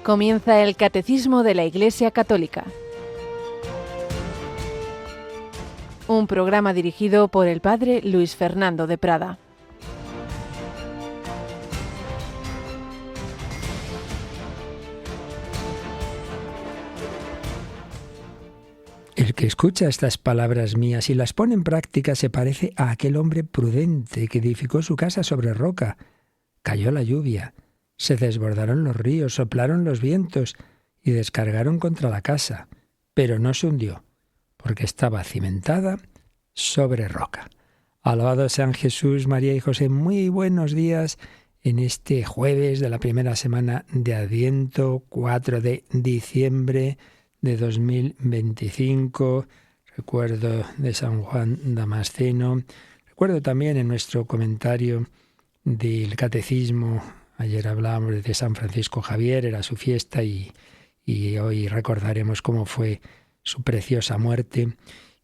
Comienza el Catecismo de la Iglesia Católica. Un programa dirigido por el Padre Luis Fernando de Prada. El que escucha estas palabras mías y las pone en práctica se parece a aquel hombre prudente que edificó su casa sobre roca. Cayó la lluvia, se desbordaron los ríos, soplaron los vientos y descargaron contra la casa, pero no se hundió, porque estaba cimentada sobre roca. Alabado sean Jesús, María y José. Muy buenos días en este jueves de la primera semana de Adviento, 4 de diciembre de 2025, recuerdo de San Juan Damasceno, recuerdo también en nuestro comentario del Catecismo, ayer hablábamos de San Francisco Javier, era su fiesta y hoy recordaremos cómo fue su preciosa muerte,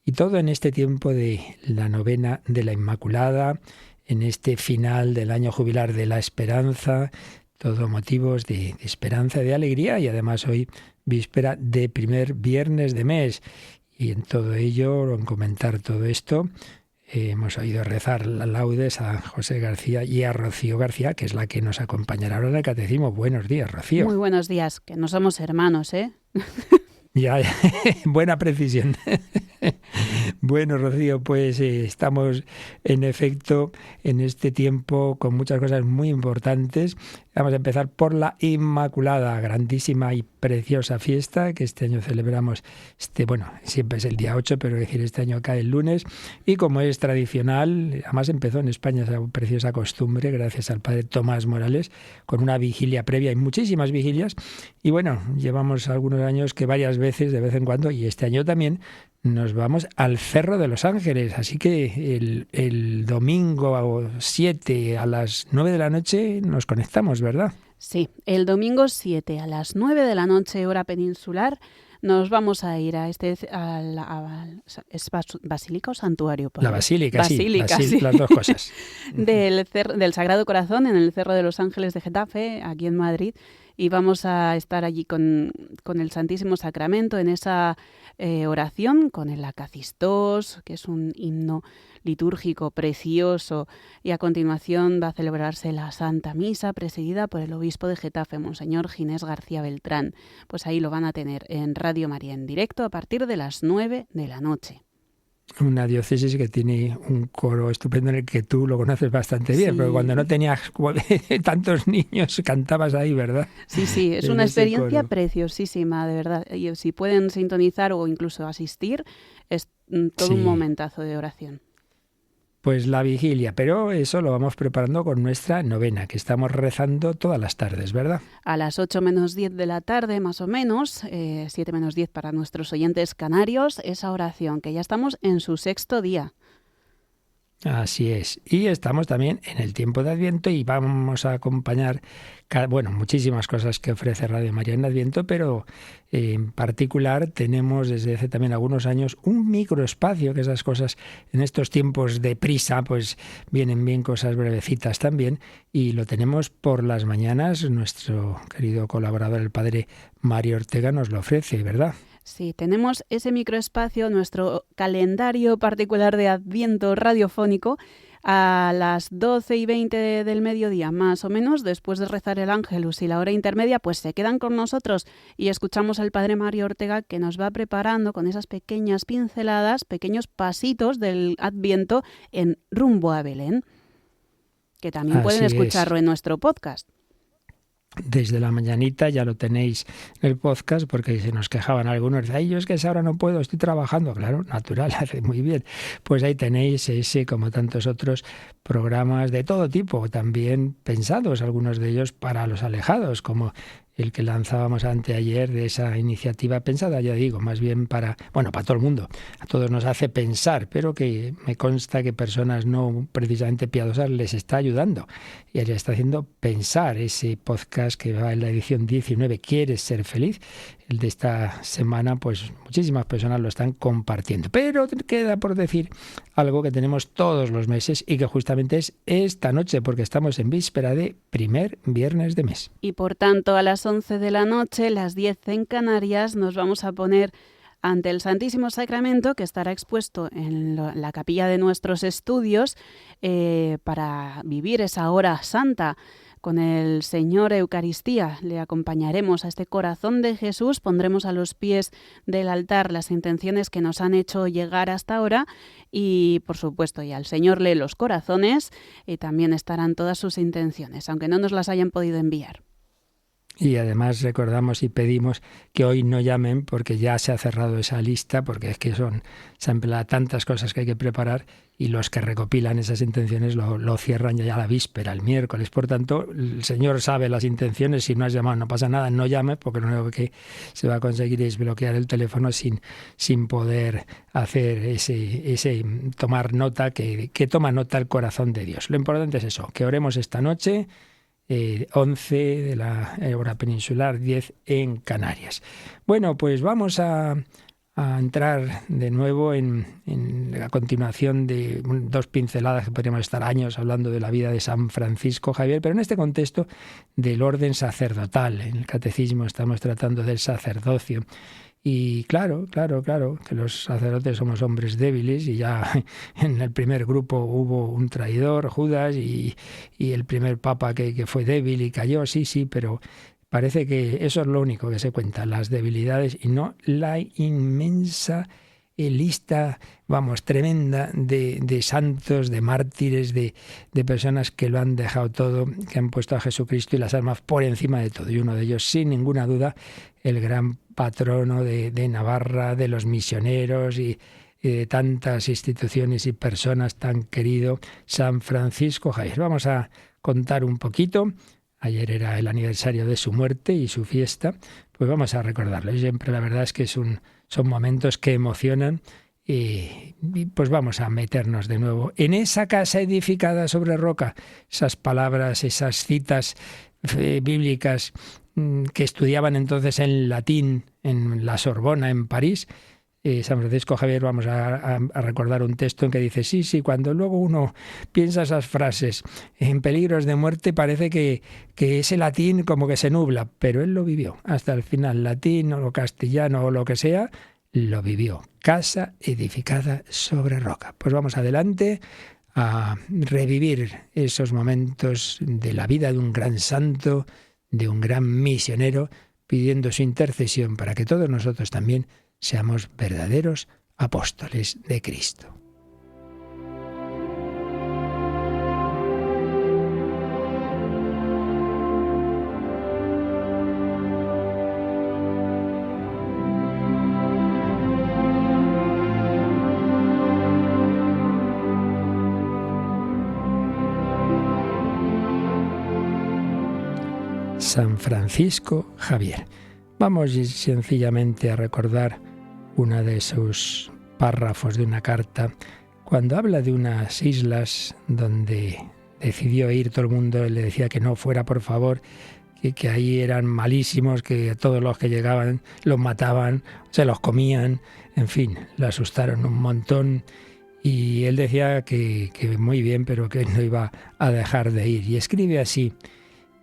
y todo en este tiempo de la novena de la Inmaculada, en este final del año jubilar de la esperanza, todo motivos de esperanza y de alegría, y además hoy víspera de primer viernes de mes. Y en todo ello, en comentar todo esto, hemos oído rezar la laudes a José García y a Rocío García, que es la que nos acompañará ahora en el Catecismo. Buenos días, Rocío. Muy buenos días, que no somos hermanos, ¿eh? Ya, buena precisión. Bueno, Rocío, pues estamos en efecto en este tiempo con muchas cosas muy importantes. Vamos a empezar por la Inmaculada, grandísima y preciosa fiesta que este año celebramos. Siempre es el día 8, pero decir este año cae el lunes. Y como es tradicional, además empezó en España esa preciosa costumbre, gracias al padre Tomás Morales, con una vigilia previa y muchísimas vigilias. Y bueno, llevamos algunos años que varias veces, de vez en cuando, y este año también, nos vamos al Cerro de los Ángeles. Así que el domingo 7 a las 9 de la noche nos conectamos, ¿verdad? Sí, el domingo 7 a las 9 de la noche, hora peninsular, nos vamos a ir ¿es basílica o santuario? La basílica, sí, sí. Las dos cosas. del Sagrado Corazón, en el Cerro de los Ángeles de Getafe, aquí en Madrid, y vamos a estar allí con el Santísimo Sacramento en esa oración, con el Acacistós, que es un himno litúrgico precioso, y a continuación va a celebrarse la Santa Misa presidida por el obispo de Getafe, Monseñor Ginés García Beltrán. Pues ahí lo van a tener en Radio María en directo a partir de las 9 de la noche. Una diócesis que tiene un coro estupendo en el que tú lo conoces bastante bien, sí. Porque cuando no tenías tantos niños cantabas ahí, ¿verdad? Sí, es una experiencia preciosísima, de verdad. Y si pueden sintonizar o incluso asistir, es todo un momentazo de oración. Pues la vigilia, pero eso lo vamos preparando con nuestra novena, que estamos rezando todas las tardes, ¿verdad? A las 8 menos 10 de la tarde, más o menos, 7 menos 10 para nuestros oyentes canarios, esa oración, que ya estamos en su 6º día. Así es. Y estamos también en el tiempo de Adviento y vamos a acompañar, muchísimas cosas que ofrece Radio María en Adviento, pero en particular tenemos desde hace también algunos años un microespacio, que esas cosas en estos tiempos de prisa, pues vienen bien cosas brevecitas también, y lo tenemos por las mañanas. Nuestro querido colaborador, el padre Mario Ortega, nos lo ofrece, ¿verdad? Sí, tenemos ese microespacio, nuestro calendario particular de Adviento radiofónico, a las 12:20 del mediodía, más o menos, después de rezar el Ángelus y la hora intermedia, pues se quedan con nosotros y escuchamos al padre Mario Ortega, que nos va preparando con esas pequeñas pinceladas, pequeños pasitos del Adviento en Rumbo a Belén, que también pueden escucharlo en nuestro podcast. Desde la mañanita ya lo tenéis en el podcast, porque se nos quejaban algunos, ay, yo es que ahora no puedo, estoy trabajando. Claro, natural, hace muy bien. Pues ahí tenéis ese, como tantos otros programas de todo tipo, también pensados, algunos de ellos para los alejados, como el que lanzábamos anteayer de esa iniciativa pensada, ya digo, más bien para todo el mundo. A todos nos hace pensar, pero que me consta que personas no precisamente piadosas les está ayudando y les está haciendo pensar. Ese podcast que va en la edición 19, ¿Quieres ser feliz? El de esta semana, pues muchísimas personas lo están compartiendo. Pero queda por decir algo que tenemos todos los meses y que justamente es esta noche, porque estamos en víspera de primer viernes de mes. Y por tanto, a las las 11 de la noche, las 10 en Canarias, nos vamos a poner ante el Santísimo Sacramento, que estará expuesto en la capilla de nuestros estudios, para vivir esa hora santa con el Señor Eucaristía. Le acompañaremos a este corazón de Jesús, pondremos a los pies del altar las intenciones que nos han hecho llegar hasta ahora y, por supuesto, ya el Señor lee los corazones y también estarán todas sus intenciones, aunque no nos las hayan podido enviar. Y además recordamos y pedimos que hoy no llamen porque ya se ha cerrado esa lista, porque es que son tantas cosas que hay que preparar y los que recopilan esas intenciones lo cierran ya la víspera, el miércoles. Por tanto, el Señor sabe las intenciones. Si no has llamado, no pasa nada, no llames, porque lo único que se va a conseguir es bloquear el teléfono sin poder hacer ese tomar nota, que toma nota el corazón de Dios. Lo importante es eso, que oremos esta noche, 11 de la hora peninsular, 10 en Canarias. Bueno, pues vamos a entrar de nuevo en la continuación de dos pinceladas que podríamos estar años hablando de la vida de San Francisco Javier, pero en este contexto del orden sacerdotal. En el catecismo estamos tratando del sacerdocio. Y claro, que los sacerdotes somos hombres débiles y ya en el primer grupo hubo un traidor, Judas, y el primer papa que fue débil y cayó, sí, pero parece que eso es lo único que se cuenta, las debilidades y no la inmensa lista, tremenda de santos, de mártires, de personas que lo han dejado todo, que han puesto a Jesucristo y las almas por encima de todo. Y uno de ellos, sin ninguna duda, el gran patrono de Navarra, de los misioneros y de tantas instituciones y personas tan querido, San Francisco Javier. Vamos a contar un poquito. Ayer era el aniversario de su muerte y su fiesta, pues vamos a recordarlo. Y siempre la verdad es que son momentos que emocionan y pues vamos a meternos de nuevo en esa casa edificada sobre roca. Esas palabras, esas citas bíblicas que estudiaban entonces en latín en la Sorbona, en París. San Francisco Javier, vamos a recordar un texto en que dice, sí, cuando luego uno piensa esas frases en peligros de muerte, parece que ese latín como que se nubla, pero él lo vivió hasta el final, latín o castellano o lo que sea, lo vivió. Casa edificada sobre roca. Pues vamos adelante a revivir esos momentos de la vida de un gran santo, de un gran misionero, pidiendo su intercesión para que todos nosotros también seamos verdaderos apóstoles de Cristo. San Francisco Javier. Vamos sencillamente a recordar una de sus párrafos de una carta, cuando habla de unas islas donde decidió ir, todo el mundo le decía que no fuera, por favor, que ahí eran malísimos, que todos los que llegaban los mataban, se los comían, en fin, le asustaron un montón. Y él decía que muy bien, pero que no iba a dejar de ir. Y escribe así: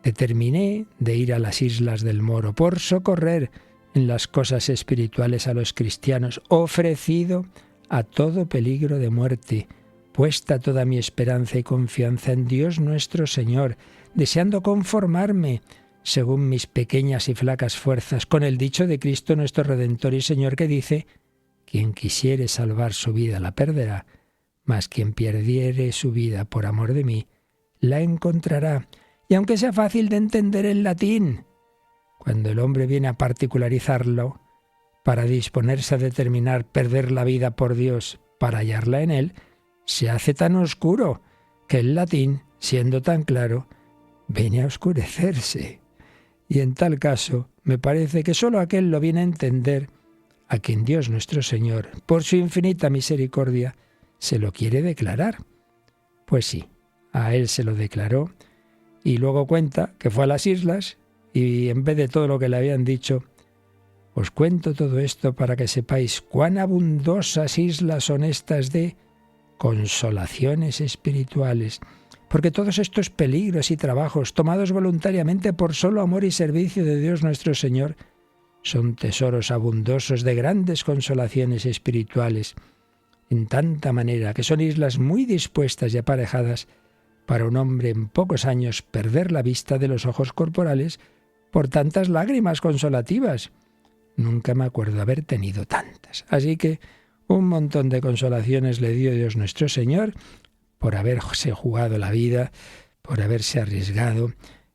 determiné de ir a las islas del Moro por socorrer en las cosas espirituales a los cristianos, ofrecido a todo peligro de muerte, puesta toda mi esperanza y confianza en Dios nuestro Señor, deseando conformarme, según mis pequeñas y flacas fuerzas, con el dicho de Cristo nuestro Redentor y Señor, que dice: quien quisiere salvar su vida la perderá, mas quien perdiere su vida por amor de mí, la encontrará. Y aunque sea fácil de entender el latín, cuando el hombre viene a particularizarlo, para disponerse a determinar perder la vida por Dios para hallarla en Él, se hace tan oscuro que el latín, siendo tan claro, viene a oscurecerse. Y en tal caso, me parece que sólo aquel lo viene a entender a quien Dios nuestro Señor, por su infinita misericordia, se lo quiere declarar. Pues sí, a Él se lo declaró, y luego cuenta que fue a las islas y en vez de todo lo que le habían dicho, os cuento todo esto para que sepáis cuán abundosas islas son estas de consolaciones espirituales, porque todos estos peligros y trabajos, tomados voluntariamente por solo amor y servicio de Dios nuestro Señor, son tesoros abundosos de grandes consolaciones espirituales, en tanta manera que son islas muy dispuestas y aparejadas para un hombre en pocos años perder la vista de los ojos corporales por tantas lágrimas consolativas. Nunca me acuerdo haber tenido tantas. Así que un montón de consolaciones le dio Dios nuestro Señor por haberse jugado la vida, por haberse arriesgado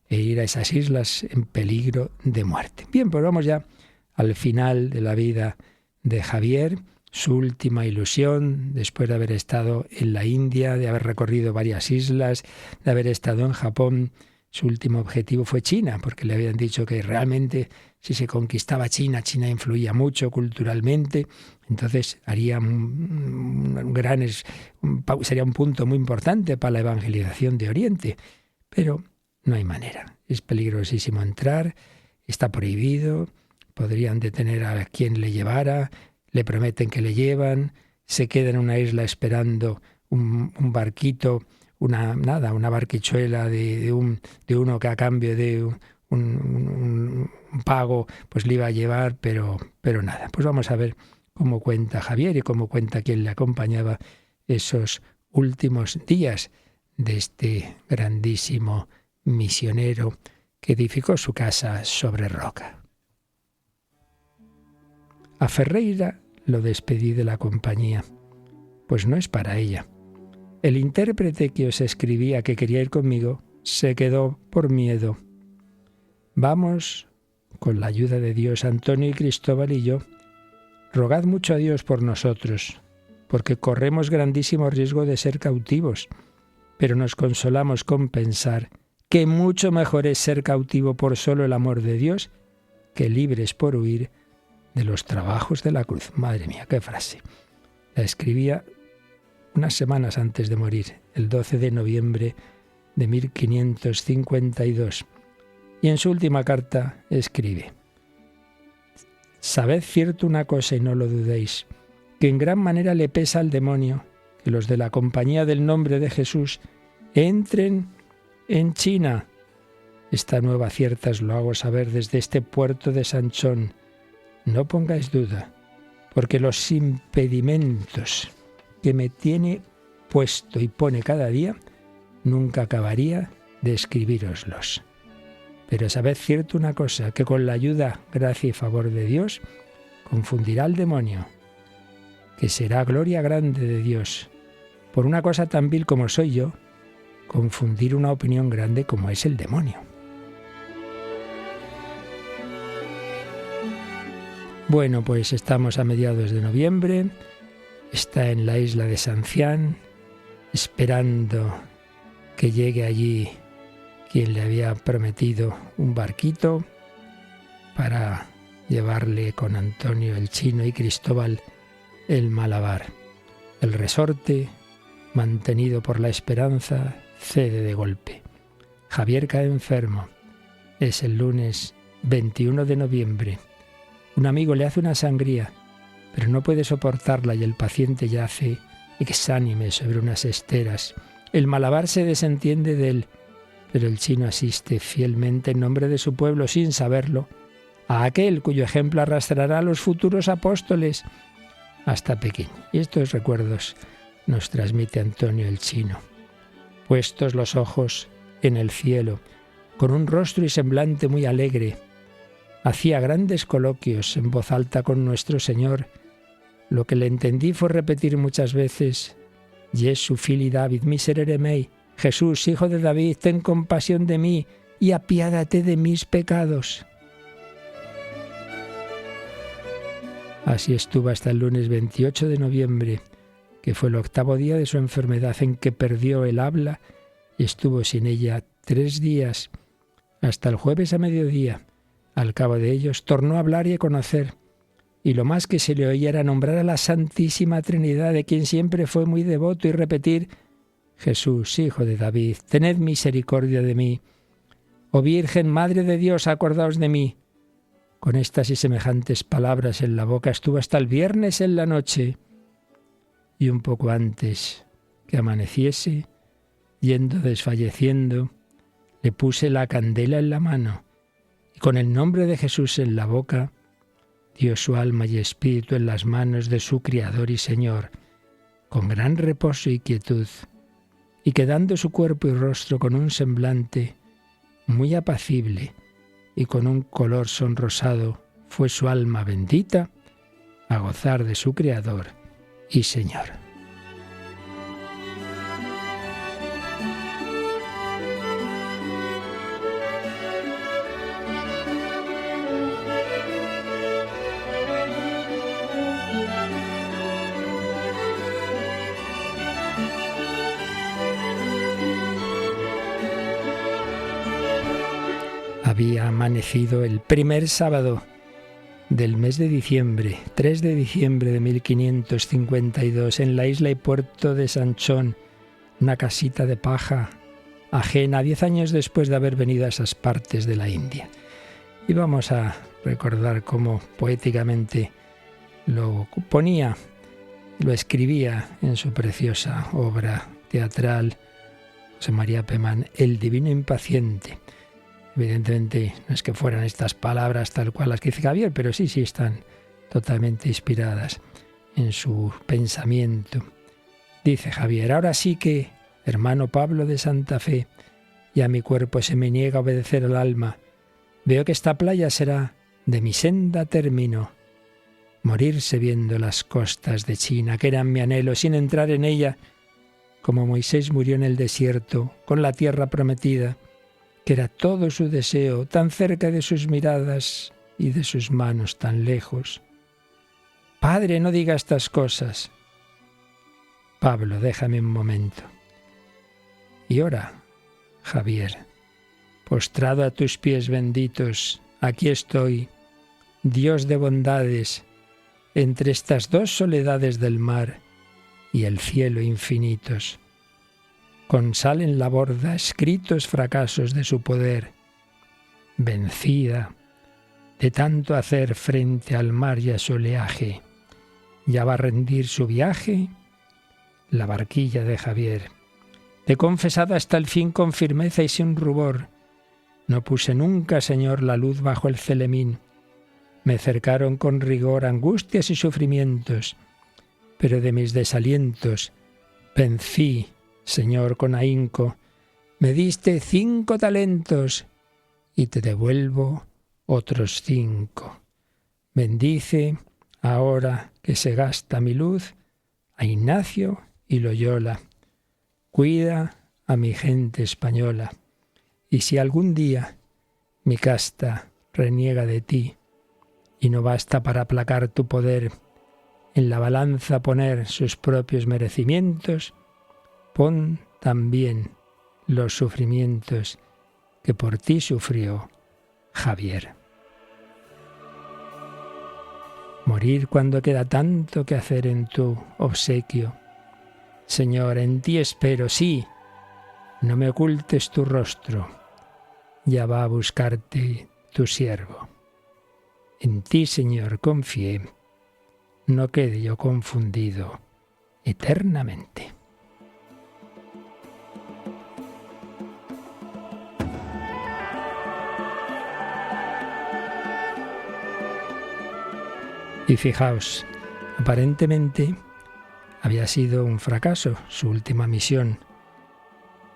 e ir a esas islas en peligro de muerte. Bien, pues vamos ya al final de la vida de Javier, su última ilusión, después de haber estado en la India, de haber recorrido varias islas, de haber estado en Japón. Su último objetivo fue China, porque le habían dicho que realmente si se conquistaba China, China influía mucho culturalmente, entonces sería un punto muy importante para la evangelización de Oriente. Pero no hay manera, es peligrosísimo entrar, está prohibido, podrían detener a quien le llevara, le prometen que le llevan, se queda en una isla esperando un barquito, una barquichuela de uno que a cambio de un pago pues le iba a llevar, pero nada. Pues vamos a ver cómo cuenta Javier y cómo cuenta quien le acompañaba esos últimos días de este grandísimo misionero que edificó su casa sobre roca. A Ferreira lo despedí de la compañía, pues no es para ella. El intérprete que os escribía que quería ir conmigo se quedó por miedo. Vamos, con la ayuda de Dios, Antonio y Cristóbal y yo. Rogad mucho a Dios por nosotros, porque corremos grandísimo riesgo de ser cautivos, pero nos consolamos con pensar que mucho mejor es ser cautivo por solo el amor de Dios que libres por huir de los trabajos de la cruz. Madre mía, qué frase. La escribía unas semanas antes de morir, el 12 de noviembre de 1552. Y en su última carta escribe: Sabed cierto una cosa y no lo dudéis, que en gran manera le pesa al demonio que los de la compañía del nombre de Jesús entren en China. Esta nueva cierta os lo hago saber desde este puerto de Sanchón. No pongáis duda, porque los impedimentos que me tiene puesto y pone cada día, nunca acabaría de escribíroslos. Pero sabed cierto una cosa, que con la ayuda, gracia y favor de Dios, confundirá al demonio, que será gloria grande de Dios. Por una cosa tan vil como soy yo, confundir una opinión grande como es el demonio. Bueno, pues estamos a mediados de noviembre, está en la isla de Sancián, esperando que llegue allí quien le había prometido un barquito para llevarle con Antonio el Chino y Cristóbal el Malabar. El resorte, mantenido por la esperanza, cede de golpe. Javier cae enfermo. Es el lunes 21 de noviembre. Un amigo le hace una sangría, pero no puede soportarla y el paciente yace exánime sobre unas esteras. El Malabar se desentiende de él, pero el Chino asiste fielmente en nombre de su pueblo, sin saberlo, a aquel cuyo ejemplo arrastrará a los futuros apóstoles hasta Pekín. Y estos recuerdos nos transmite Antonio el Chino. Puestos los ojos en el cielo, con un rostro y semblante muy alegre, hacía grandes coloquios en voz alta con nuestro Señor. Lo que le entendí fue repetir muchas veces: Jesu fili David, miserere mei. Jesús, hijo de David, ten compasión de mí y apiádate de mis pecados. Así estuvo hasta el lunes 28 de noviembre, que fue el 8º día de su enfermedad, en que perdió el habla y estuvo sin ella 3 días, hasta el jueves a mediodía. Al cabo de ellos tornó a hablar y a conocer, y lo más que se le oía era nombrar a la Santísima Trinidad, de quien siempre fue muy devoto, y repetir: Jesús, hijo de David, tened misericordia de mí. Oh Virgen, Madre de Dios, acordaos de mí. Con estas y semejantes palabras en la boca estuvo hasta el viernes en la noche, y un poco antes que amaneciese, yendo desfalleciendo, le puse la candela en la mano y con el nombre de Jesús en la boca, dio su alma y espíritu en las manos de su Criador y Señor, con gran reposo y quietud, y quedando su cuerpo y rostro con un semblante muy apacible y con un color sonrosado, fue su alma bendita a gozar de su Creador y Señor. Había amanecido el primer sábado del mes de diciembre, 3 de diciembre de 1552, en la isla y puerto de Sanchón, una casita de paja ajena, 10 años después de haber venido a esas partes de la India. Y vamos a recordar cómo poéticamente lo ponía, lo escribía en su preciosa obra teatral José María Pemán, El Divino Impaciente. Evidentemente no es que fueran estas palabras tal cual las que dice Javier, pero sí están totalmente inspiradas en su pensamiento. Dice Javier: ahora sí que, hermano Pablo de Santa Fe, ya mi cuerpo se me niega a obedecer al alma. Veo que esta playa será de mi senda término. Morirse viendo las costas de China, que eran mi anhelo, sin entrar en ella, como Moisés murió en el desierto, con la tierra prometida, que era todo su deseo, tan cerca de sus miradas y de sus manos tan lejos. Padre, no diga estas cosas. Pablo, déjame un momento. Y ora, Javier, postrado a tus pies benditos, aquí estoy, Dios de bondades, entre estas dos soledades del mar y el cielo infinitos. Con sal en la borda, escritos fracasos de su poder, vencida de tanto hacer frente al mar y a su oleaje, ya va a rendir su viaje la barquilla de Javier. Te confesado hasta el fin con firmeza y sin rubor, no puse nunca, Señor, la luz bajo el celemín. Me cercaron con rigor angustias y sufrimientos, pero de mis desalientos vencí, Señor, con ahínco. Me diste 5 talentos y te devuelvo otros 5. Bendice, ahora que se gasta mi luz, a Ignacio y Loyola. Cuida a mi gente española. Y si algún día mi casta reniega de ti y no basta para aplacar tu poder, en la balanza poner sus propios merecimientos, pon también los sufrimientos que por ti sufrió Javier. Morir cuando queda tanto que hacer en tu obsequio. Señor, en ti espero, sí, no me ocultes tu rostro, ya va a buscarte tu siervo. En ti, Señor, confié, no quede yo confundido eternamente. Y fijaos, aparentemente había sido un fracaso su última misión.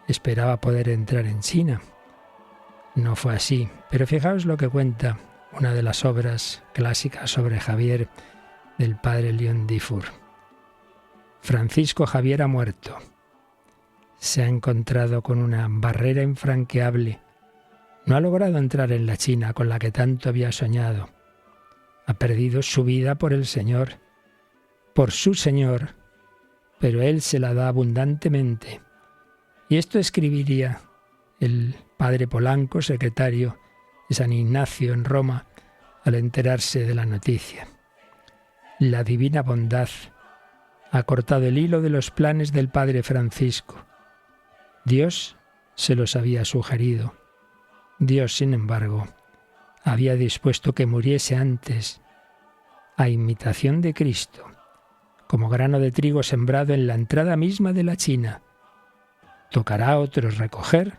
Esperaba poder entrar en China. No fue así, pero fijaos lo que cuenta una de las obras clásicas sobre Javier del padre León Dufour. Francisco Javier ha muerto. Se ha encontrado con una barrera infranqueable. No ha logrado entrar en la China con la que tanto había soñado. Ha perdido su vida por el Señor, por su Señor, pero Él se la da abundantemente. Y esto escribiría el padre Polanco, secretario de San Ignacio en Roma, al enterarse de la noticia. La divina bondad ha cortado el hilo de los planes del padre Francisco. Dios se los había sugerido. Dios, sin embargo, había dispuesto que muriese antes, a imitación de Cristo, como grano de trigo sembrado en la entrada misma de la China. tocará a otros recoger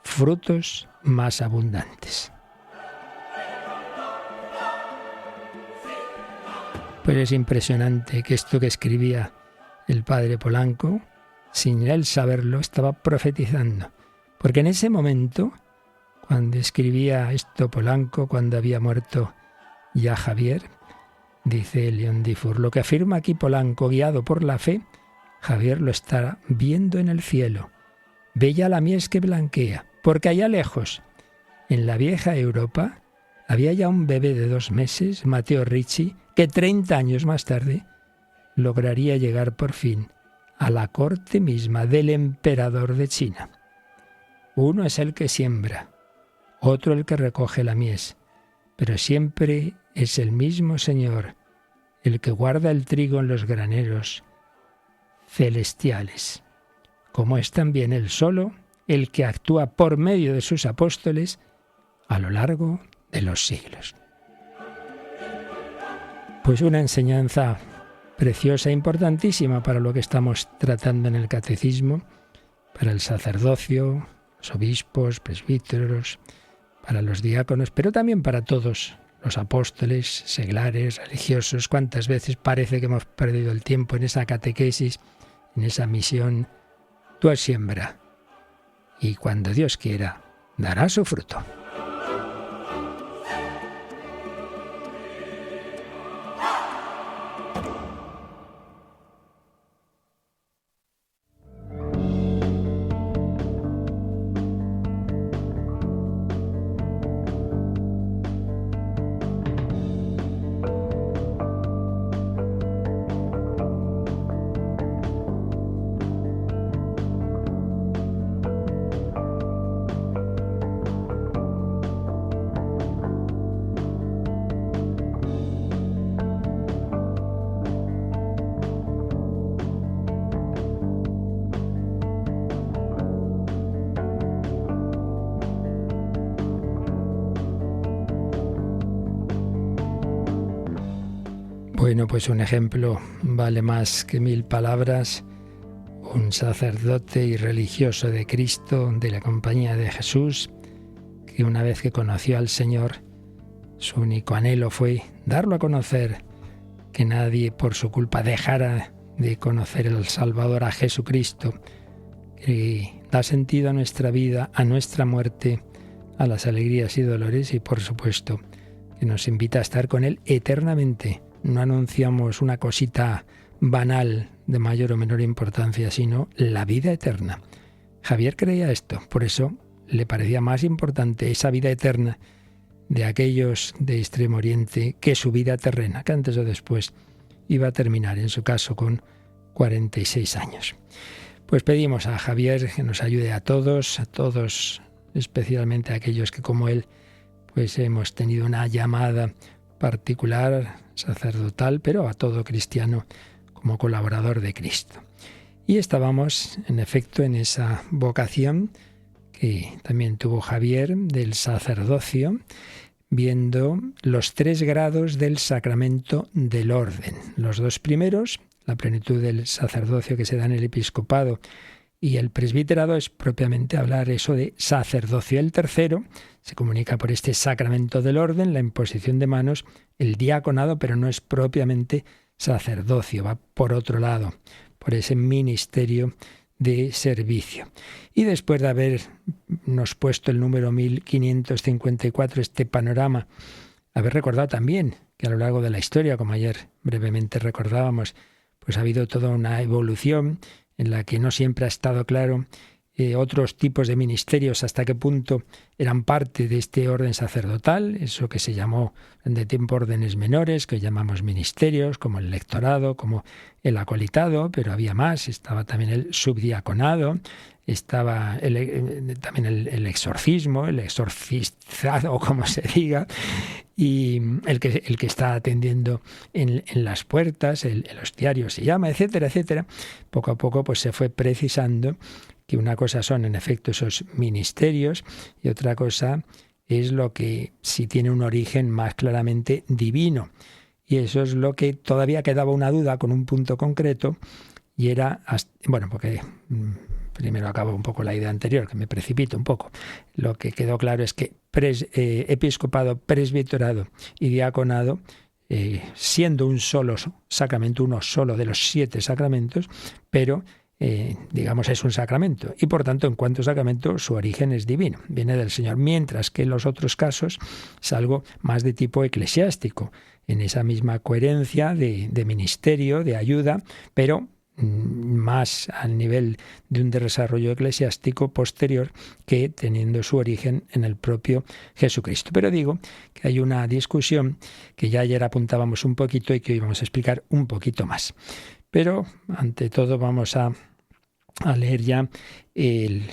frutos más abundantes. Pues es impresionante que esto que escribía el padre Polanco, sin él saberlo, estaba profetizando. Porque en ese momento, cuando escribía esto Polanco, cuando había muerto ya Javier, dice León Dufour, lo que afirma aquí Polanco, guiado por la fe, Javier lo está viendo en el cielo. Ve ya la mies que blanquea, porque allá lejos, en la vieja Europa, había ya un bebé de 2 meses, Matteo Ricci, que 30 años más tarde lograría llegar por fin a la corte misma del emperador de China. Uno es el que siembra, otro el que recoge la mies, pero siempre es el mismo Señor, el que guarda el trigo en los graneros celestiales, como es también Él solo el que actúa por medio de sus apóstoles a lo largo de los siglos. Pues una enseñanza preciosa e importantísima para lo que estamos tratando en el catecismo, para el sacerdocio, los obispos, presbíteros, para los diáconos, pero también para todos los apóstoles, seglares, religiosos. ¿Cuántas veces parece que hemos perdido el tiempo en esa catequesis, en esa misión? Tú siembra, y cuando Dios quiera, dará su fruto. Bueno, pues un ejemplo vale más que 1000 palabras. Un sacerdote y religioso de Cristo, de la Compañía de Jesús, que una vez que conoció al Señor, su único anhelo fue darlo a conocer, que nadie por su culpa dejara de conocer al Salvador, a Jesucristo, que da sentido a nuestra vida, a nuestra muerte, a las alegrías y dolores, y por supuesto que nos invita a estar con Él eternamente. No anunciamos una cosita banal de mayor o menor importancia, sino la vida eterna. Javier creía esto, por eso le parecía más importante esa vida eterna de aquellos de Extremo Oriente que su vida terrena, que antes o después iba a terminar, en su caso, con 46 años. Pues pedimos a Javier que nos ayude a todos, especialmente a aquellos que como él, pues hemos tenido una llamada particular, sacerdotal, pero a todo cristiano como colaborador de Cristo. Y estábamos, en efecto, en esa vocación que también tuvo Javier del sacerdocio, viendo los 3 grados del sacramento del orden. Los 2 primeros, la plenitud del sacerdocio que se da en el episcopado y el presbiterado, es propiamente hablar eso de sacerdocio. El tercero se comunica por este sacramento del orden, la imposición de manos, el diaconado, pero no es propiamente sacerdocio, va por otro lado, por ese ministerio de servicio. Y después de habernos puesto el número 1554, este panorama, haber recordado también que a lo largo de la historia, como ayer brevemente recordábamos, pues ha habido toda una evolución en la que no siempre ha estado claro otros tipos de ministerios hasta qué punto eran parte de este orden sacerdotal, eso que se llamó de tiempo órdenes menores, que llamamos ministerios, como el lectorado, como el acolitado, pero había más, estaba también el subdiaconado, estaba también el exorcismo, el exorcizado, como se diga, y el que está atendiendo en las puertas, el hostiario se llama, etcétera, etcétera. Poco a poco pues se fue precisando que una cosa son en efecto esos ministerios y otra cosa es lo que sí tiene un origen más claramente divino. Y eso es lo que todavía quedaba una duda con un punto concreto, y era, bueno, porque primero acabo un poco la idea anterior, que me precipito un poco. Lo que quedó claro es que episcopado, presbiterado y diaconado, siendo un solo sacramento, uno solo de los 7 sacramentos, pero digamos es un sacramento y por tanto en cuanto sacramento su origen es divino, viene del Señor, mientras que en los otros casos es algo más de tipo eclesiástico, en esa misma coherencia de ministerio, de ayuda, pero más al nivel de un desarrollo eclesiástico posterior que teniendo su origen en el propio Jesucristo. Pero digo que hay una discusión que ya ayer apuntábamos un poquito y que hoy vamos a explicar un poquito más. Pero ante todo vamos a leer ya el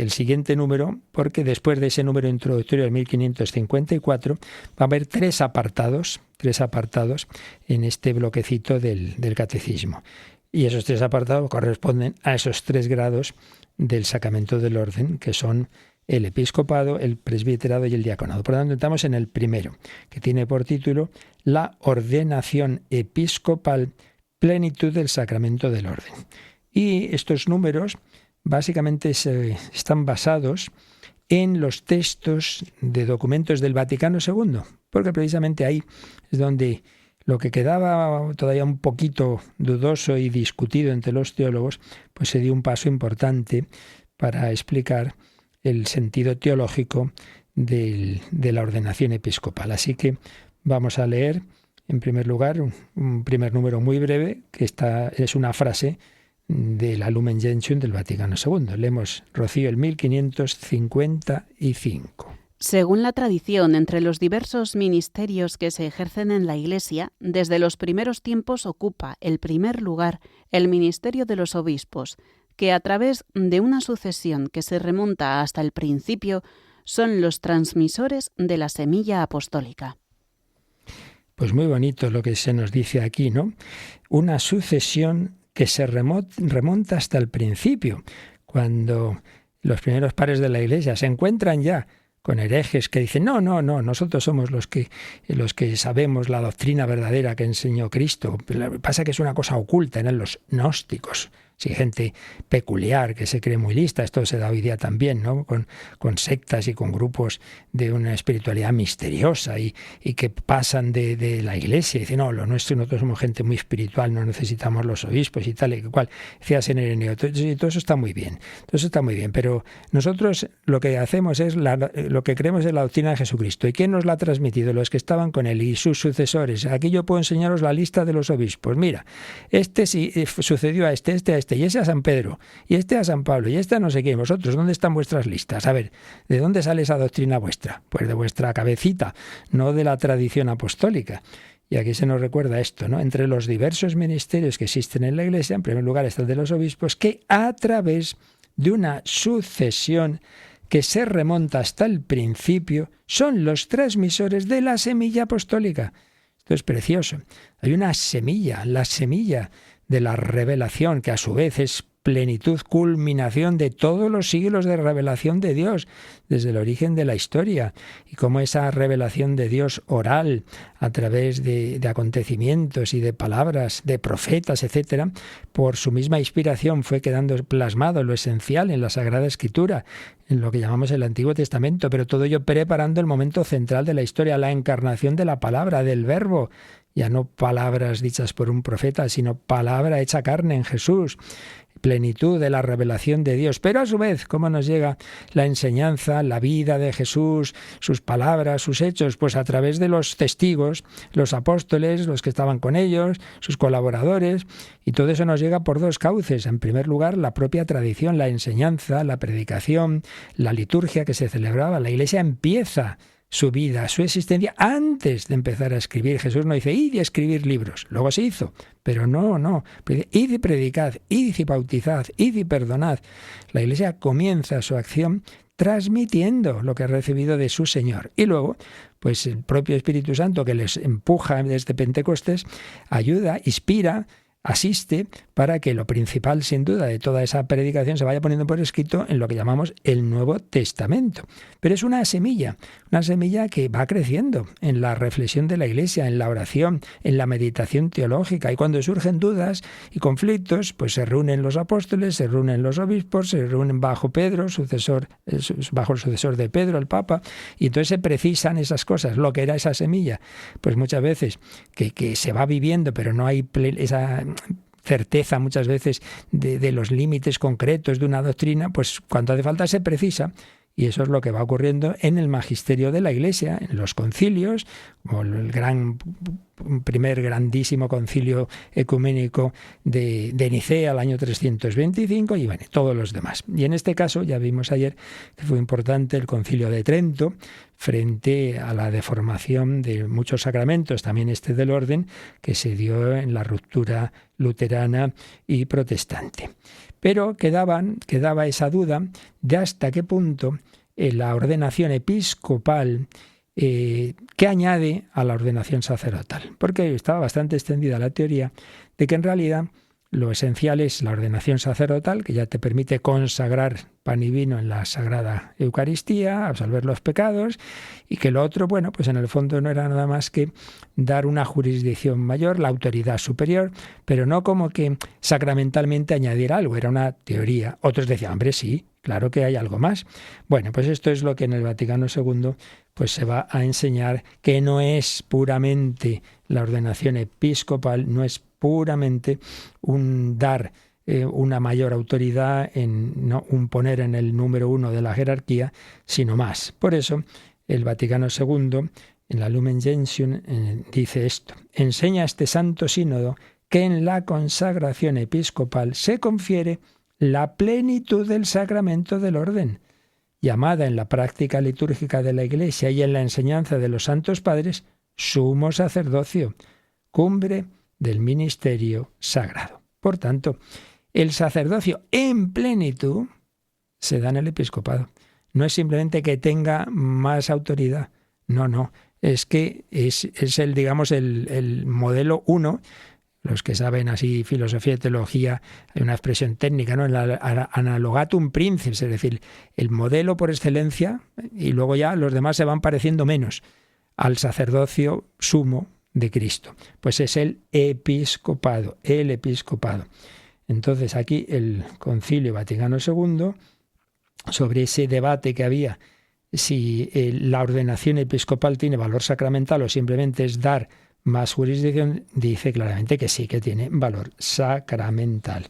siguiente número, porque después de ese número introductorio de 1554 va a haber tres apartados en este bloquecito del catecismo. Y esos 3 apartados corresponden a esos 3 grados del sacramento del orden, que son el episcopado, el presbiterado y el diaconado. Por lo tanto, entramos en el primero, que tiene por título La ordenación episcopal, plenitud del sacramento del orden. Y estos números básicamente están basados en los textos de documentos del Vaticano II, porque precisamente ahí es donde lo que quedaba todavía un poquito dudoso y discutido entre los teólogos, pues se dio un paso importante para explicar el sentido teológico de la ordenación episcopal. Así que vamos a leer, en primer lugar, un primer número muy breve, que es una frase de la Lumen Gentium del Vaticano II. Leemos, Rocío, el 1555. Según la tradición, entre los diversos ministerios que se ejercen en la Iglesia, desde los primeros tiempos ocupa el primer lugar el ministerio de los obispos, que a través de una sucesión que se remonta hasta el principio, son los transmisores de la semilla apostólica. Pues muy bonito lo que se nos dice aquí, ¿no? Una sucesión que se remonta hasta el principio, cuando los primeros padres de la Iglesia se encuentran ya con herejes que dicen, no, nosotros somos los que sabemos la doctrina verdadera que enseñó Cristo. Pasa que es una cosa oculta, eran los gnósticos. Sí, gente peculiar que se cree muy lista, esto se da hoy día también, ¿no? Con sectas y con grupos de una espiritualidad misteriosa y que pasan de la Iglesia y dicen, no, lo nuestro, nosotros somos gente muy espiritual, no necesitamos los obispos y tal y cual. Decía San Ireneo, todo eso está muy bien, pero nosotros lo que hacemos es, lo que creemos es la doctrina de Jesucristo. ¿Y quién nos la ha transmitido? Los que estaban con él y sus sucesores. Aquí yo puedo enseñaros la lista de los obispos. Mira, este sí sucedió a este, y ese a San Pedro, y este a San Pablo, y este a no sé qué. Vosotros, ¿dónde están vuestras listas? A ver, ¿de dónde sale esa doctrina vuestra? Pues de vuestra cabecita, no de la tradición apostólica. Y aquí se nos recuerda esto, ¿no? Entre los diversos ministerios que existen en la Iglesia, en primer lugar está el de los obispos, que a través de una sucesión que se remonta hasta el principio, son los transmisores de la semilla apostólica. Esto es precioso. Hay una semilla, la semilla de la revelación, que a su vez es plenitud, culminación de todos los siglos de revelación de Dios, desde el origen de la historia, y cómo esa revelación de Dios oral, a través de acontecimientos y de palabras, de profetas, etcétera, por su misma inspiración fue quedando plasmado lo esencial en la Sagrada Escritura, en lo que llamamos el Antiguo Testamento, pero todo ello preparando el momento central de la historia, la encarnación de la palabra, del Verbo, ya no palabras dichas por un profeta, sino palabra hecha carne en Jesús, plenitud de la revelación de Dios. Pero a su vez, ¿cómo nos llega la enseñanza, la vida de Jesús, sus palabras, sus hechos? Pues a través de los testigos, los apóstoles, los que estaban con ellos, sus colaboradores, y todo eso nos llega por 2 cauces. En primer lugar, la propia tradición, la enseñanza, la predicación, la liturgia que se celebraba. La Iglesia empieza su vida, su existencia, antes de empezar a escribir. Jesús no dice, id y escribir libros. Luego se hizo, pero no. Id y predicad, id y bautizad, id y perdonad. La Iglesia comienza su acción transmitiendo lo que ha recibido de su Señor. Y luego, pues el propio Espíritu Santo, que les empuja desde Pentecostés, ayuda, inspira asiste para que lo principal, sin duda, de toda esa predicación se vaya poniendo por escrito en lo que llamamos el Nuevo Testamento. Pero es una semilla que va creciendo en la reflexión de la Iglesia, en la oración, en la meditación teológica. Y cuando surgen dudas y conflictos, pues se reúnen los apóstoles, se reúnen los obispos, se reúnen bajo Pedro, bajo el sucesor de Pedro, el Papa, y entonces se precisan esas cosas, lo que era esa semilla. Pues muchas veces que se va viviendo, pero no hay esa certeza muchas veces de los límites concretos de una doctrina, pues cuando hace falta se precisa. Y eso es lo que va ocurriendo en el magisterio de la Iglesia, en los concilios, como el primer grandísimo concilio ecuménico de Nicea, al año 325, y bueno, todos los demás. Y en este caso, ya vimos ayer que fue importante el concilio de Trento, frente a la deformación de muchos sacramentos, también este del orden, que se dio en la ruptura luterana y protestante. Pero quedaba esa duda de hasta qué punto la ordenación episcopal, ¿qué añade a la ordenación sacerdotal? Porque estaba bastante extendida la teoría de que en realidad lo esencial es la ordenación sacerdotal, que ya te permite consagrar pan y vino en la Sagrada Eucaristía, absolver los pecados, y que lo otro, bueno, pues en el fondo no era nada más que dar una jurisdicción mayor, la autoridad superior, pero no como que sacramentalmente añadir algo, era una teoría. Otros decían, hombre, sí, claro que hay algo más. Bueno, pues esto es lo que en el Vaticano II pues se va a enseñar, que no es puramente la ordenación episcopal, no es puramente un dar una mayor autoridad, un poner en el número uno de la jerarquía, sino más. Por eso el Vaticano II, en la Lumen Gentium, dice esto: enseña este Santo Sínodo que en la consagración episcopal se confiere la plenitud del sacramento del orden, llamada en la práctica litúrgica de la Iglesia y en la enseñanza de los santos padres, sumo sacerdocio, cumbre del ministerio sagrado. Por tanto, el sacerdocio en plenitud se da en el episcopado. No es simplemente que tenga más autoridad, no, es que es el, digamos, el modelo 1. Los que saben así filosofía y teología, hay una expresión técnica, ¿no? El analogatum princeps, es decir, el modelo por excelencia, y luego ya los demás se van pareciendo menos al sacerdocio sumo de Cristo. Pues es el episcopado. Entonces aquí el Concilio Vaticano II, sobre ese debate que había, si la ordenación episcopal tiene valor sacramental o simplemente es dar más jurisdicción, dice claramente que sí, que tiene valor sacramental.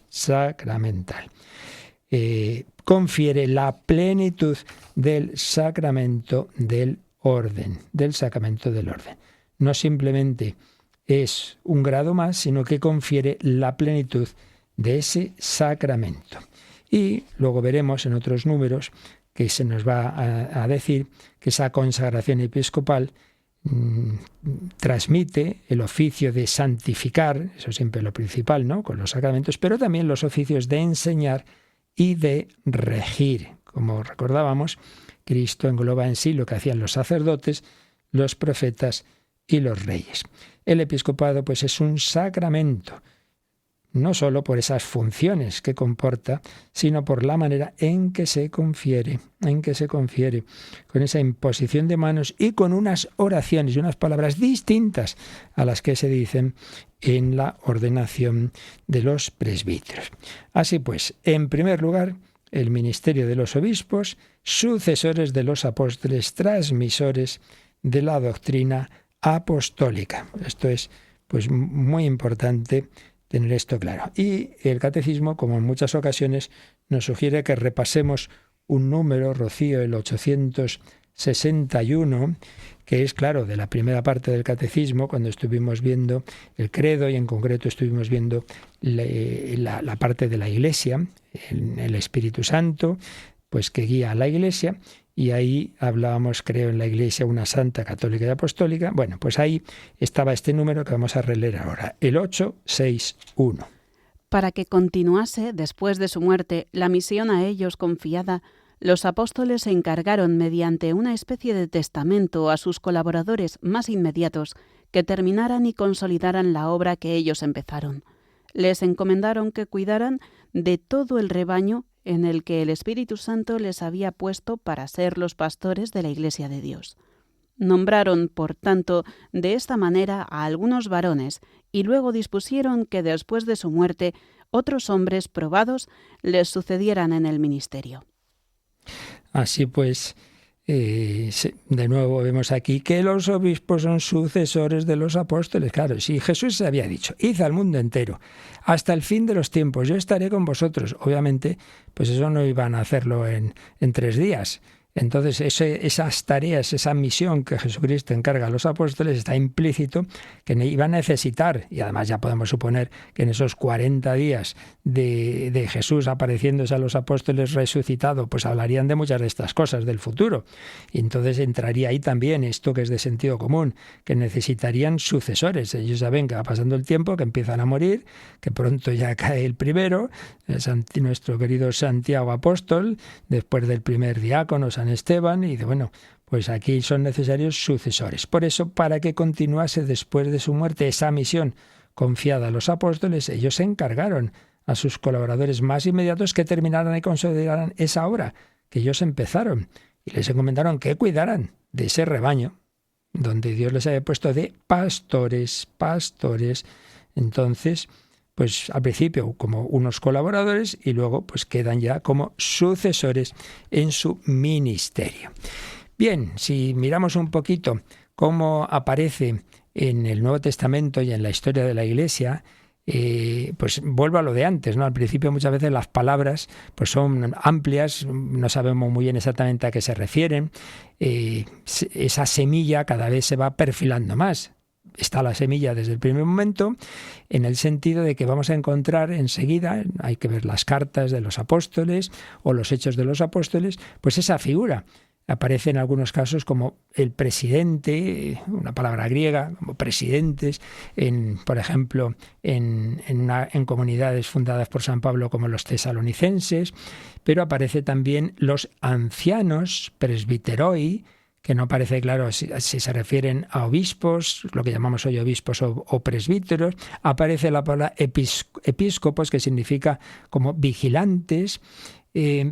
Confiere la plenitud del sacramento del orden, No simplemente es un grado más, sino que confiere la plenitud de ese sacramento. Y luego veremos en otros números que se nos va a decir que esa consagración episcopal transmite el oficio de santificar, eso siempre es lo principal, ¿no?, con los sacramentos, pero también los oficios de enseñar y de regir. Como recordábamos, Cristo engloba en sí lo que hacían los sacerdotes, los profetas y los reyes. El episcopado, pues, es un sacramento, no solo por esas funciones que comporta, sino por la manera en que se confiere, con esa imposición de manos y con unas oraciones y unas palabras distintas a las que se dicen en la ordenación de los presbíteros. Así pues, en primer lugar, el ministerio de los obispos, sucesores de los apóstoles, transmisores de la doctrina apostólica. Esto es, pues, muy importante tener esto claro. Y el catecismo, como en muchas ocasiones, nos sugiere que repasemos un número, Rocío, el 861, que es, claro, de la primera parte del catecismo, cuando estuvimos viendo el credo y en concreto estuvimos viendo la parte de la Iglesia, el Espíritu Santo, pues que guía a la Iglesia. Y ahí hablábamos, creo, en la Iglesia una santa, católica y apostólica. Bueno, pues ahí estaba este número que vamos a releer ahora, el 861. Para que continuase, después de su muerte, la misión a ellos confiada, los apóstoles se encargaron mediante una especie de testamento a sus colaboradores más inmediatos que terminaran y consolidaran la obra que ellos empezaron. les encomendaron que cuidaran de todo el rebaño en el que el Espíritu Santo les había puesto para ser los pastores de la Iglesia de Dios. Nombraron, por tanto, de esta manera a algunos varones y luego dispusieron que después de su muerte otros hombres probados les sucedieran en el ministerio. Así pues, de nuevo vemos aquí que los obispos son sucesores de los apóstoles. Claro, si Jesús se había dicho, id al mundo entero, hasta el fin de los tiempos, yo estaré con vosotros. Obviamente, pues eso no iban a hacerlo en 3 días. Entonces, esas tareas, esa misión que Jesucristo encarga a los apóstoles, está implícito que iban a necesitar, y además ya podemos suponer que en esos 40 días de Jesús apareciéndose a los apóstoles resucitado, pues hablarían de muchas de estas cosas del futuro. Y entonces entraría ahí también esto que es de sentido común, que necesitarían sucesores. Ellos ya ven que va pasando el tiempo, que empiezan a morir, que pronto ya cae el primero, nuestro querido Santiago apóstol, después del primer diácono, San Esteban, y bueno, pues aquí son necesarios sucesores. Por eso, para que continuase después de su muerte esa misión confiada a los apóstoles, ellos se encargaron a sus colaboradores más inmediatos que terminaran y consolidaran esa obra que ellos empezaron, y les encomendaron que cuidaran de ese rebaño donde Dios les había puesto de pastores. Entonces, pues al principio como unos colaboradores y luego pues quedan ya como sucesores en su ministerio. Bien, si miramos un poquito cómo aparece en el Nuevo Testamento y en la historia de la Iglesia, pues vuelvo a lo de antes, ¿no? Al principio muchas veces las palabras pues son amplias, no sabemos muy bien exactamente a qué se refieren, esa semilla cada vez se va perfilando más. Está la semilla desde el primer momento, en el sentido de que vamos a encontrar enseguida, hay que ver las cartas de los apóstoles o los hechos de los apóstoles, pues esa figura. Aparece en algunos casos como el presidente, una palabra griega, como presidentes, por ejemplo, en comunidades fundadas por San Pablo como los tesalonicenses, pero aparece también los ancianos, presbiteroi, que no parece claro si se refieren a obispos, lo que llamamos hoy obispos o presbíteros. Aparece la palabra episcopos, que significa como vigilantes,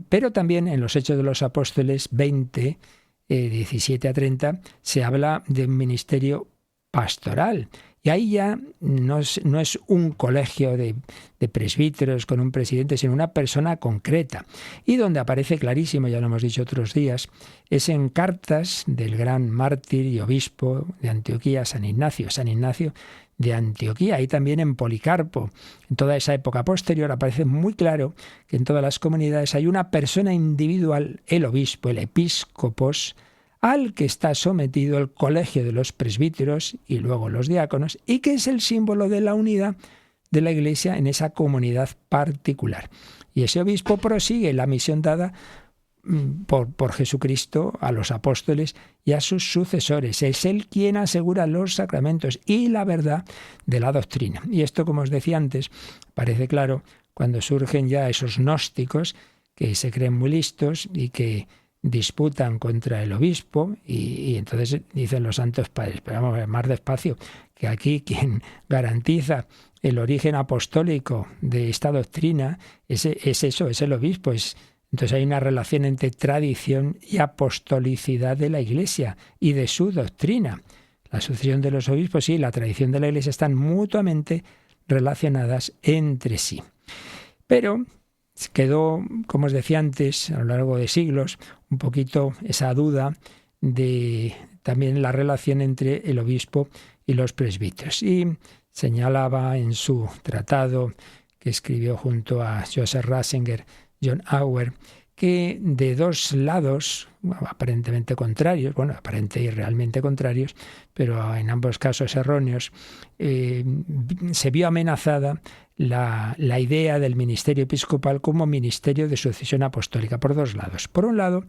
pero también en los Hechos de los Apóstoles 20, 17 a 30, se habla de un ministerio pastoral. Y ahí ya no es un colegio de presbíteros con un presidente, sino una persona concreta. Y donde aparece clarísimo, ya lo hemos dicho otros días, es en cartas del gran mártir y obispo de Antioquía, San Ignacio de Antioquía, y también en Policarpo. En toda esa época posterior aparece muy claro que en todas las comunidades hay una persona individual, el obispo, el episcopos, al que está sometido el colegio de los presbíteros y luego los diáconos, y que es el símbolo de la unidad de la Iglesia en esa comunidad particular. Y ese obispo prosigue la misión dada por Jesucristo a los apóstoles y a sus sucesores. Es él quien asegura los sacramentos y la verdad de la doctrina. Y esto, como os decía antes, parece claro cuando surgen ya esos gnósticos que se creen muy listos y que disputan contra el obispo, y entonces dicen los santos padres, pero vamos a ver más despacio, que aquí quien garantiza el origen apostólico de esta doctrina es el obispo. Entonces hay una relación entre tradición y apostolicidad de la Iglesia y de su doctrina. La sucesión de los obispos y la tradición de la Iglesia están mutuamente relacionadas entre sí. Pero quedó, como os decía antes, a lo largo de siglos, un poquito esa duda de también la relación entre el obispo y los presbíteros. Y señalaba en su tratado que escribió junto a Joseph Ratzinger, John Auer, que de dos lados, aparentemente contrarios, aparente y realmente contrarios, pero en ambos casos erróneos, se vio amenazada la idea del ministerio episcopal como ministerio de sucesión apostólica, por dos lados. Por un lado,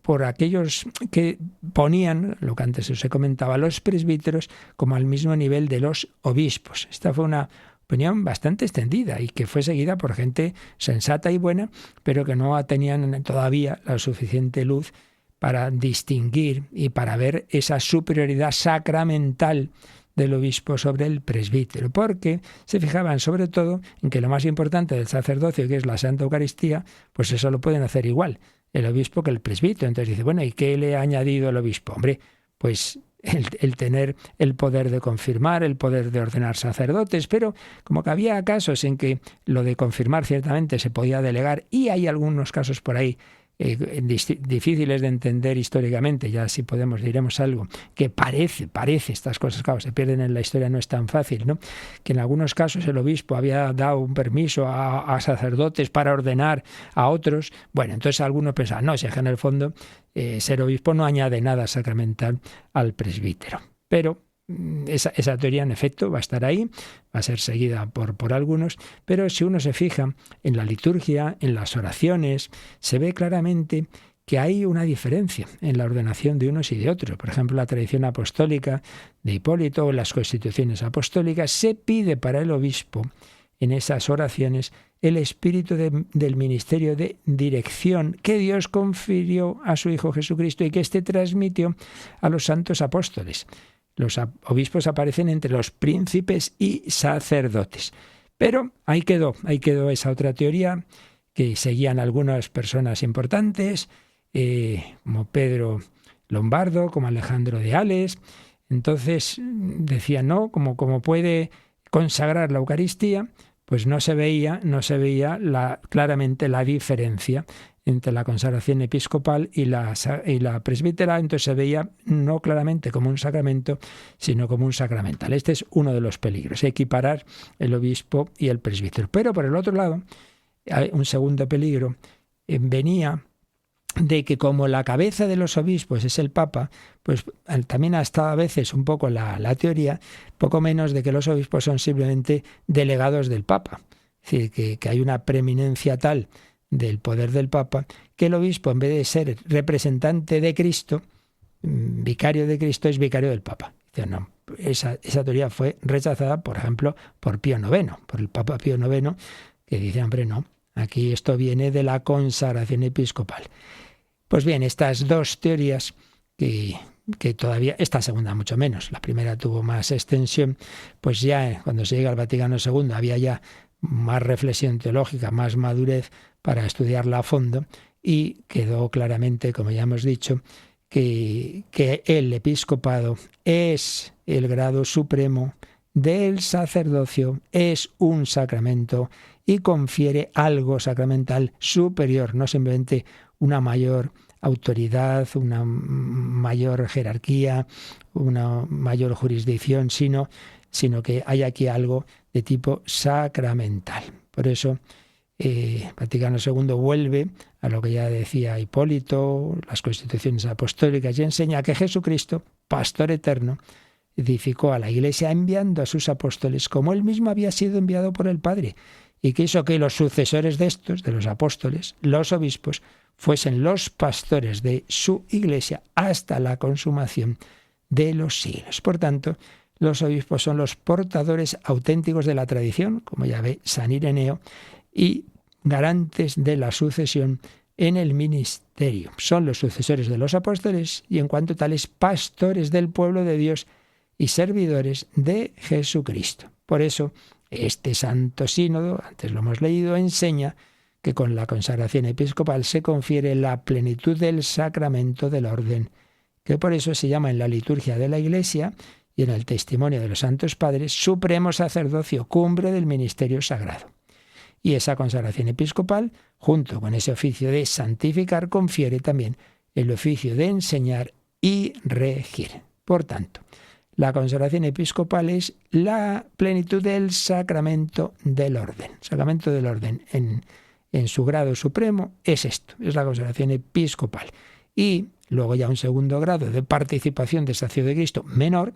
por aquellos que ponían, lo que antes os he comentado, a los presbíteros como al mismo nivel de los obispos. Esta fue una opinión bastante extendida y que fue seguida por gente sensata y buena, pero que no tenían todavía la suficiente luz para distinguir y para ver esa superioridad sacramental del obispo sobre el presbítero, porque se fijaban sobre todo en que lo más importante del sacerdocio, que es la Santa Eucaristía, pues eso lo pueden hacer igual el obispo que el presbítero. Entonces dice, bueno, ¿y qué le ha añadido el obispo? Hombre, pues el tener el poder de confirmar, el poder de ordenar sacerdotes, pero como que había casos en que lo de confirmar ciertamente se podía delegar, y hay algunos casos por ahí difíciles de entender históricamente, ya si podemos diremos algo, que parece, estas cosas, claro, se pierden en la historia, no es tan fácil, ¿no? Que en algunos casos el obispo había dado un permiso a sacerdotes para ordenar a otros. Bueno, entonces algunos pensaban, no, si es que en el fondo ser obispo no añade nada sacramental al presbítero. Pero esa teoría, en efecto, va a estar ahí, va a ser seguida por algunos, pero si uno se fija en la liturgia, en las oraciones, se ve claramente que hay una diferencia en la ordenación de unos y de otros. Por ejemplo, la tradición apostólica de Hipólito o las constituciones apostólicas, se pide para el obispo en esas oraciones el espíritu del ministerio de dirección que Dios confirió a su Hijo Jesucristo y que éste transmitió a los santos apóstoles. Los obispos aparecen entre los príncipes y sacerdotes. Pero ahí quedó esa otra teoría que seguían algunas personas importantes, como Pedro Lombardo, como Alejandro de Ales. Entonces decían, no, como puede consagrar la Eucaristía, pues no se veía claramente la diferencia entre la consagración episcopal y la presbiteral. Entonces se veía no claramente como un sacramento, sino como un sacramental. Este es uno de los peligros, equiparar el obispo y el presbítero. Pero por el otro lado, hay un segundo peligro, venía de que como la cabeza de los obispos es el Papa, pues también ha estado a veces un poco la teoría, poco menos de que los obispos son simplemente delegados del Papa. Es decir, que hay una preeminencia tal del poder del Papa, que el obispo, en vez de ser representante de Cristo, vicario de Cristo, es vicario del Papa. No, esa teoría fue rechazada, por ejemplo, por Pío IX, por el Papa Pío IX, que dice, hombre, no, aquí esto viene de la consagración episcopal. Pues bien, estas dos teorías que todavía, esta segunda mucho menos, la primera tuvo más extensión, pues ya cuando se llega al Vaticano II había ya más reflexión teológica, más madurez para estudiarla a fondo, y quedó claramente, como ya hemos dicho, que el episcopado es el grado supremo del sacerdocio, es un sacramento y confiere algo sacramental superior, no simplemente una mayor autoridad, una mayor jerarquía, una mayor jurisdicción, sino que hay aquí algo de tipo sacramental. Por eso Vaticano II vuelve a lo que ya decía Hipólito, las constituciones apostólicas, y enseña que Jesucristo, pastor eterno, edificó a la Iglesia enviando a sus apóstoles como él mismo había sido enviado por el Padre, y que hizo que los sucesores de estos, de los apóstoles, los obispos, fuesen los pastores de su Iglesia hasta la consumación de los siglos. Por tanto, los obispos son los portadores auténticos de la tradición, como ya ve San Ireneo, y garantes de la sucesión en el ministerio. Son los sucesores de los apóstoles y, en cuanto tales, pastores del pueblo de Dios y servidores de Jesucristo. Por eso, este Santo Sínodo, antes lo hemos leído, enseña que con la consagración episcopal se confiere la plenitud del sacramento del orden, que por eso se llama en la liturgia de la Iglesia y en el testimonio de los santos padres, supremo sacerdocio, cumbre del ministerio sagrado. Y esa consagración episcopal, junto con ese oficio de santificar, confiere también el oficio de enseñar y regir. Por tanto, la consagración episcopal es la plenitud del sacramento del orden. Sacramento del orden en su grado supremo es esto, es la consagración episcopal. Y luego ya un segundo grado de participación de sacerdocio de Cristo menor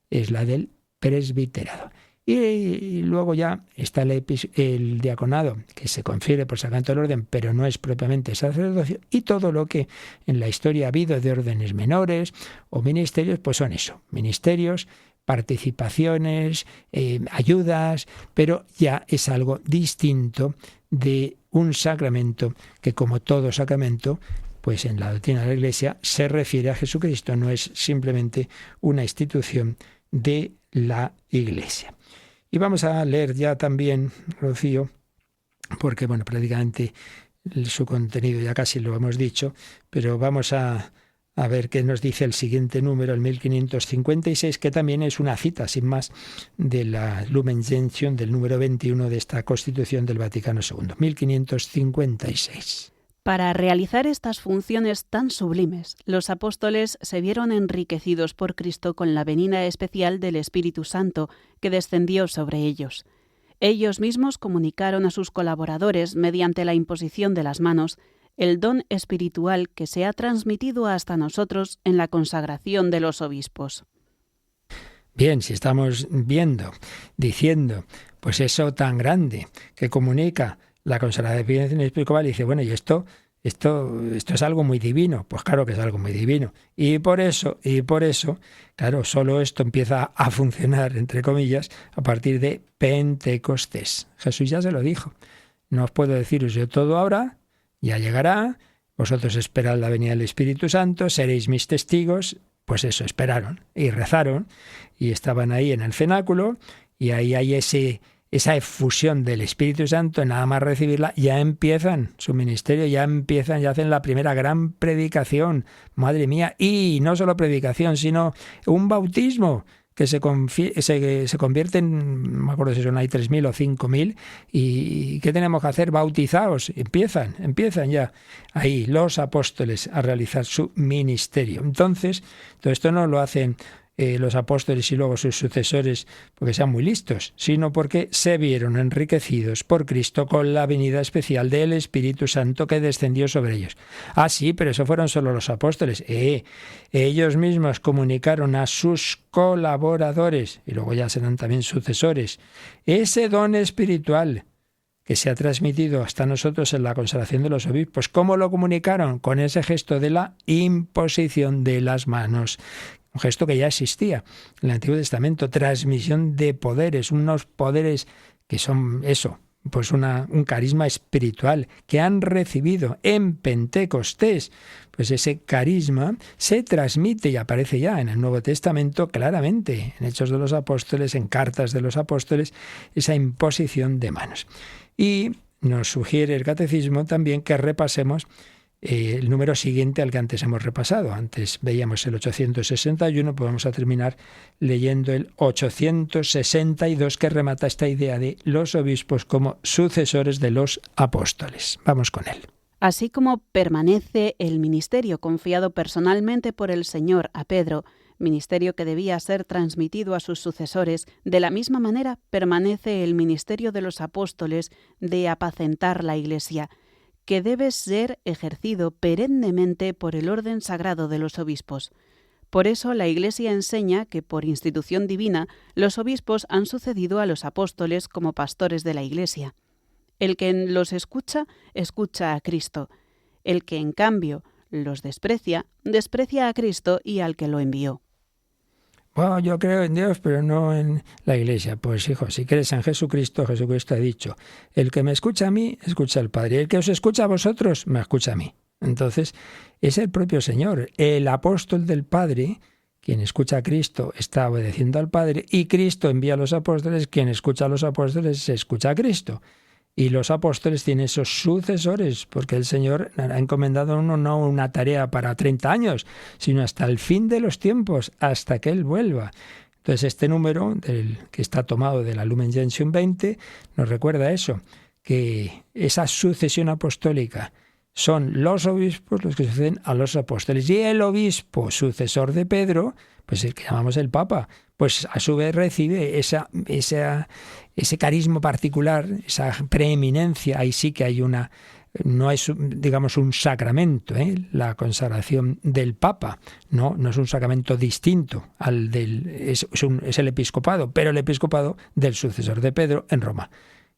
es la del presbiterado. Y luego ya está el diaconado, que se confiere por sacramento del orden, pero no es propiamente sacerdocio, y todo lo que en la historia ha habido de órdenes menores o ministerios, pues son eso, ministerios, participaciones, ayudas, pero ya es algo distinto de un sacramento que, como todo sacramento, pues en la doctrina de la Iglesia se refiere a Jesucristo, no es simplemente una institución de la Iglesia. Y vamos a leer ya también, Rocío, porque prácticamente su contenido ya casi lo hemos dicho, pero vamos a ver qué nos dice el siguiente número, el 1556, que también es una cita, sin más, de la Lumen Gentium del número 21 de esta Constitución del Vaticano II, 1556. Para realizar estas funciones tan sublimes, los apóstoles se vieron enriquecidos por Cristo con la venida especial del Espíritu Santo que descendió sobre ellos. Ellos mismos comunicaron a sus colaboradores, mediante la imposición de las manos, el don espiritual que se ha transmitido hasta nosotros en la consagración de los obispos. Bien, si estamos diciendo, pues eso tan grande que comunica la consagración episcopal, y dice, y esto es algo muy divino. Pues claro que es algo muy divino. Y por eso, claro, solo esto empieza a funcionar, entre comillas, a partir de Pentecostés. Jesús ya se lo dijo. No os puedo deciros yo todo ahora, ya llegará, vosotros esperad la venida del Espíritu Santo, seréis mis testigos. Pues eso, esperaron y rezaron y estaban ahí en el cenáculo, y ahí hay esa efusión del Espíritu Santo. Nada más recibirla, ya empiezan su ministerio, ya hacen la primera gran predicación. Madre mía, y no solo predicación, sino un bautismo que se convierte en, no me acuerdo si son ahí 3.000 o 5.000, y ¿qué tenemos que hacer? Bautizaos. Empiezan ya ahí los apóstoles a realizar su ministerio. Entonces, todo esto no lo hacen los apóstoles y luego sus sucesores porque sean muy listos, sino porque se vieron enriquecidos por Cristo con la venida especial del Espíritu Santo que descendió sobre ellos. Ah, sí, pero eso fueron solo los apóstoles. Ellos mismos comunicaron a sus colaboradores, y luego ya serán también sucesores, ese don espiritual que se ha transmitido hasta nosotros en la consagración de los obispos. ¿Cómo lo comunicaron? Con ese gesto de la imposición de las manos. Un gesto que ya existía en el Antiguo Testamento, transmisión de poderes, unos poderes que son eso, pues un carisma espiritual que han recibido en Pentecostés. Pues ese carisma se transmite y aparece ya en el Nuevo Testamento claramente, en Hechos de los Apóstoles, en Cartas de los Apóstoles, esa imposición de manos. Y nos sugiere el Catecismo también que repasemos el número siguiente al que antes hemos repasado. Antes veíamos el 861, pues vamos a terminar leyendo el 862, que remata esta idea de los obispos como sucesores de los apóstoles. Vamos con él. Así como permanece el ministerio confiado personalmente por el Señor a Pedro, ministerio que debía ser transmitido a sus sucesores, de la misma manera permanece el ministerio de los apóstoles de apacentar la Iglesia, que debe ser ejercido perennemente por el orden sagrado de los obispos. Por eso la Iglesia enseña que por institución divina los obispos han sucedido a los apóstoles como pastores de la Iglesia. El que los escucha, escucha a Cristo. El que en cambio los desprecia, desprecia a Cristo y al que lo envió. Bueno, yo creo en Dios, pero no en la Iglesia. Pues hijo, si crees en Jesucristo, Jesucristo ha dicho, el que me escucha a mí, escucha al Padre. El que os escucha a vosotros, me escucha a mí. Entonces, es el propio Señor, el apóstol del Padre, quien escucha a Cristo está obedeciendo al Padre, y Cristo envía a los apóstoles, quien escucha a los apóstoles se escucha a Cristo. Y los apóstoles tienen esos sucesores, porque el Señor ha encomendado a uno no una tarea para 30 años, sino hasta el fin de los tiempos, hasta que Él vuelva. Entonces este número, que está tomado de la Lumen Gentium 20, nos recuerda eso, que esa sucesión apostólica son los obispos los que suceden a los apóstoles. Y el obispo sucesor de Pedro, pues el que llamamos el Papa, pues a su vez recibe ese carisma particular, esa preeminencia. Ahí sí que hay no es, digamos, un sacramento, la consagración del Papa, no es un sacramento distinto al es el episcopado, pero el episcopado del sucesor de Pedro en Roma.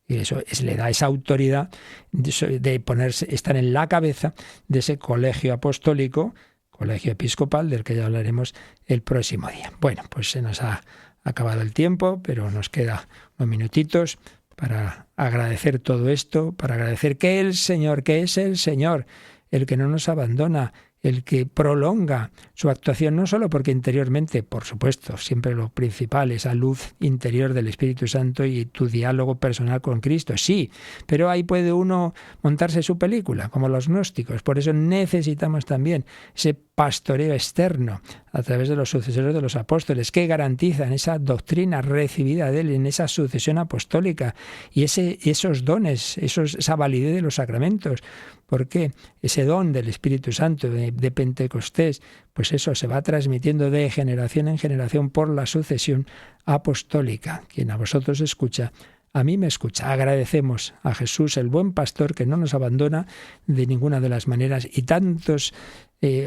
Y eso le da esa autoridad de estar en la cabeza de ese colegio apostólico, colegio episcopal, del que ya hablaremos el próximo día. Bueno, pues se nos ha acabado el tiempo, pero nos queda unos minutitos para agradecer todo esto, para agradecer que el Señor, que es el Señor, el que no nos abandona, el que prolonga su actuación, no solo porque interiormente, por supuesto, siempre lo principal, esa luz interior del Espíritu Santo y tu diálogo personal con Cristo, sí, pero ahí puede uno montarse su película, como los gnósticos. Por eso necesitamos también ese pastoreo externo a través de los sucesores de los apóstoles, que garantizan esa doctrina recibida de él en esa sucesión apostólica y esos dones, esa validez de los sacramentos. Porque ese don del Espíritu Santo de Pentecostés, pues eso se va transmitiendo de generación en generación por la sucesión apostólica. Quien a vosotros escucha, a mí me escucha. Agradecemos a Jesús, el buen pastor, que no nos abandona de ninguna de las maneras, y tantos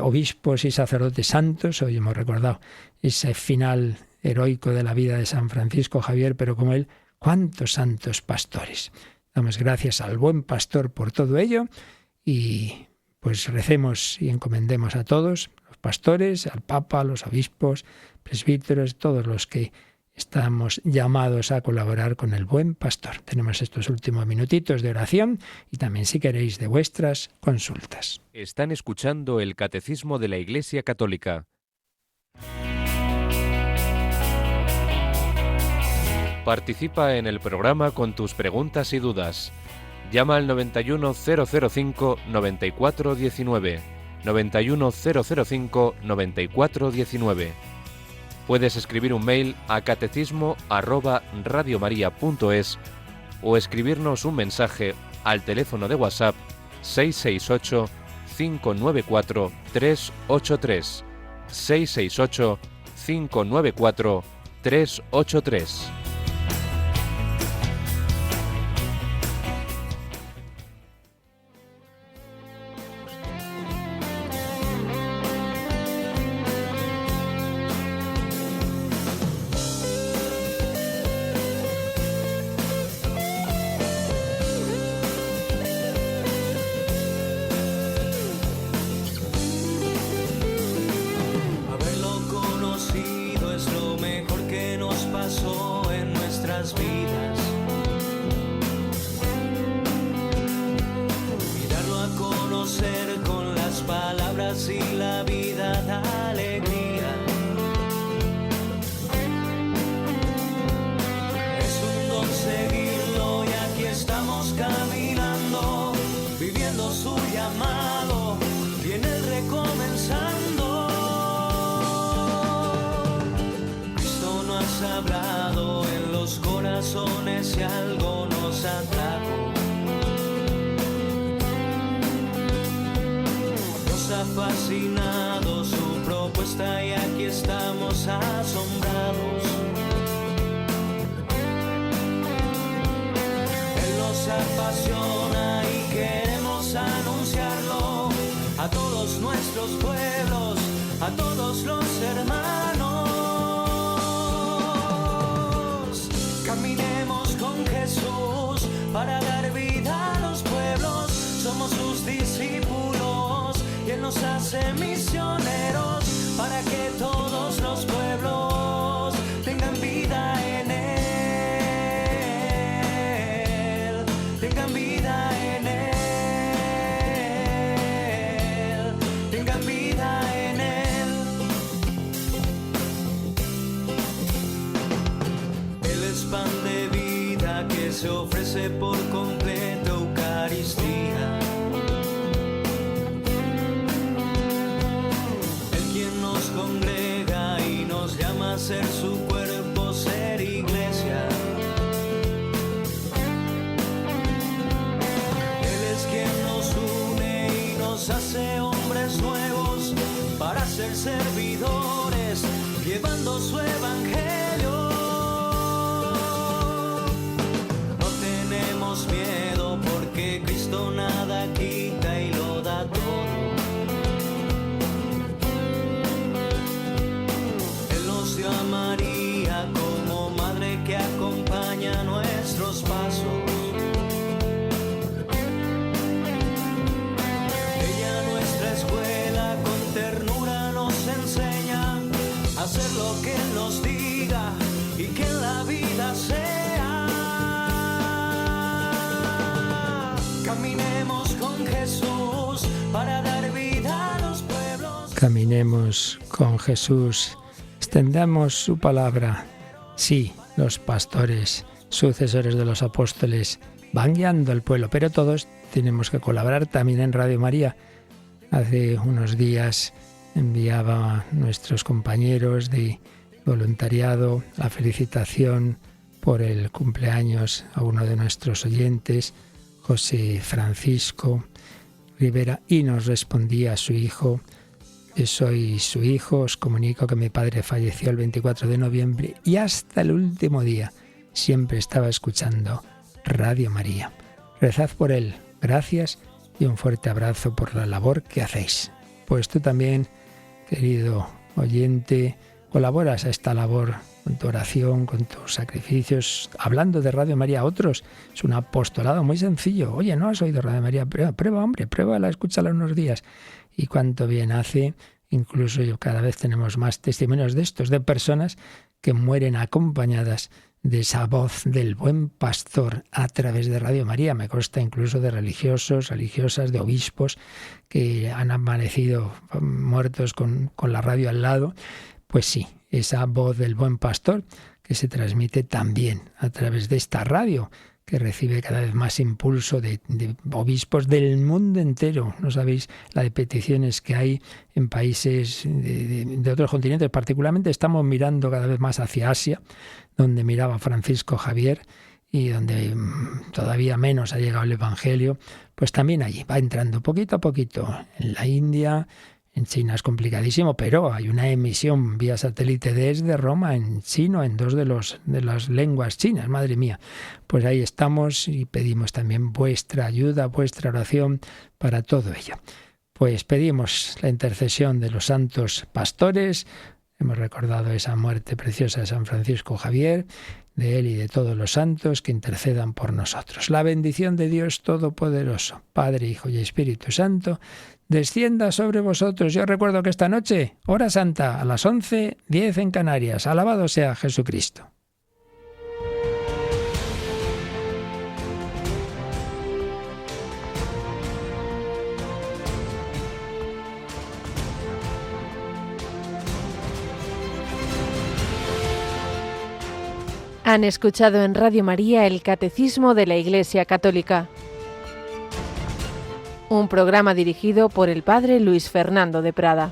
obispos y sacerdotes santos. Hoy hemos recordado ese final heroico de la vida de San Francisco Javier, pero como él, cuántos santos pastores. Damos gracias al buen pastor por todo ello y pues recemos y encomendemos a todos, los pastores, al Papa, los obispos, presbíteros, todos los que estamos llamados a colaborar con el buen pastor. Tenemos estos últimos minutitos de oración y también, si queréis, de vuestras consultas. Están escuchando el Catecismo de la Iglesia Católica. Participa en el programa con tus preguntas y dudas. Llama al 91005-9419. 91005-9419. Puedes escribir un mail a catecismo@radiomaria.es o escribirnos un mensaje al teléfono de WhatsApp 668 594 383. 668 594 383. Si algo nos atrajo, nos ha fascinado su propuesta y aquí estamos asombrados. Él nos apasiona y queremos anunciarlo a todos nuestros pueblos, a todos los hermanos. Caminemos con Jesús para dar vida a los pueblos. Somos sus discípulos y Él nos hace misioneros para que todos los pueblos tengan vida en Él. Tengan vida en Él. Tengan vida en Él. Pan de vida que se ofrece por completo, Eucaristía. El quien nos congrega y nos llama a ser su cuerpo, ser iglesia. Él es quien nos une y nos hace hombres nuevos para ser servidores, llevando su evangelio. Miedo porque Cristo nada quita y lo da todo. Él nos dio a María como madre que acompaña nuestros pasos. Ella, nuestra escuela, con ternura nos enseña a hacer lo que Él nos diga. Caminemos con Jesús, extendamos su palabra. Sí, los pastores, sucesores de los apóstoles, van guiando al pueblo, pero todos tenemos que colaborar también en Radio María. Hace unos días enviaba a nuestros compañeros de voluntariado la felicitación por el cumpleaños a uno de nuestros oyentes, José Francisco Rivera, y nos respondía a su hijo: soy su hijo, os comunico que mi padre falleció el 24 de noviembre y hasta el último día siempre estaba escuchando Radio María. Rezad por él. Gracias y un fuerte abrazo por la labor que hacéis. Pues tú también, querido oyente, colaboras a esta labor con tu oración, con tus sacrificios, hablando de Radio María a otros. Es un apostolado muy sencillo. Oye, ¿no has oído Radio María? Prueba, hombre, pruébala, escúchala unos días. Y cuánto bien hace. Incluso cada vez tenemos más testimonios de estos, de personas que mueren acompañadas de esa voz del buen pastor a través de Radio María. Me consta incluso de religiosos, religiosas, de obispos que han amanecido muertos con la radio al lado. Pues sí, esa voz del buen pastor que se transmite también a través de esta radio, que recibe cada vez más impulso de obispos del mundo entero. No sabéis la de peticiones que hay en países de otros continentes. Particularmente estamos mirando cada vez más hacia Asia, donde miraba Francisco Javier y donde todavía menos ha llegado el Evangelio. Pues también allí va entrando poquito a poquito. En la India, en China es complicadísimo, pero hay una emisión vía satélite desde Roma en chino, en dos de las lenguas chinas, madre mía. Pues ahí estamos y pedimos también vuestra ayuda, vuestra oración para todo ello. Pues pedimos la intercesión de los santos pastores. Hemos recordado esa muerte preciosa de San Francisco Javier, de él y de todos los santos que intercedan por nosotros. La bendición de Dios Todopoderoso, Padre, Hijo y Espíritu Santo, descienda sobre vosotros. Yo recuerdo que esta noche, hora santa, a las 11:10 en Canarias. Alabado sea Jesucristo. Han escuchado en Radio María el Catecismo de la Iglesia Católica, un programa dirigido por el Padre Luis Fernando de Prada.